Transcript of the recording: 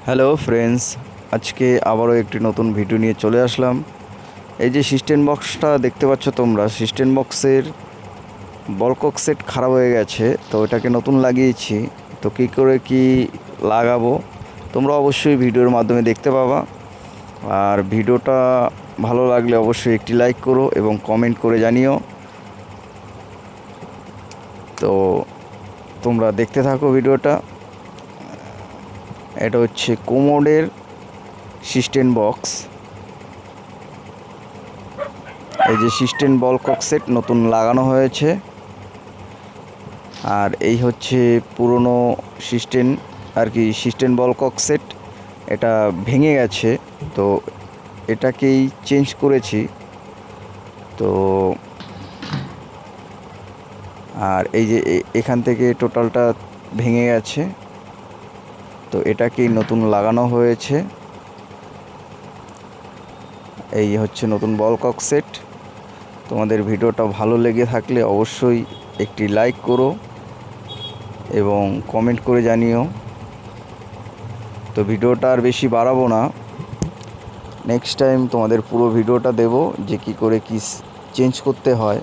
Hello friends, আজকে আবারও একটি নতুন ভিডিও নিয়ে চলে আসলাম। এই যে সিস্টেম বক্সটা দেখতে পাচ্ছ তোমরা, সিস্টেম বক্সের বলকক সেট খারাপ হয়ে গেছে, তো এটাকে নতুন লাগিয়েছি। তো কী করে কি লাগাবো তোমরা অবশ্যই ভিডিওর মাধ্যমে দেখতে পাবা। আর ভিডিওটা ভালো লাগলে অবশ্যই একটি লাইক করো এবং কমেন্ট করে জানিও। তো তোমরা দেখতে থাকো ভিডিওটা। এটা হচ্ছে কোমোডের সিস্টেম বক্স। এই যে সিস্টেম বলকক সেট নতুন লাগানো হয়েছে। আর এই হচ্ছে পুরনো সিস্টেম আর কি, সিস্টেম বলকক সেট। এটা ভেঙে গেছে, তো এটাকেই চেঞ্জ করেছি। তো আর এই যে এখান থেকে টোটালটা ভেঙে গেছে, তো এটাকেই নতুন লাগানো হয়েছে। এই হচ্ছে নতুন বলকক সেট। তোমাদের ভিডিওটা ভালো লেগে থাকলে অবশ্যই একটি লাইক করো এবং কমেন্ট করে জানিও। তো ভিডিওটা আর বেশি বাড়াবো না, নেক্সট টাইম তোমাদের পুরো ভিডিওটা দেব যে কী করে কি চেঞ্জ করতে হয়।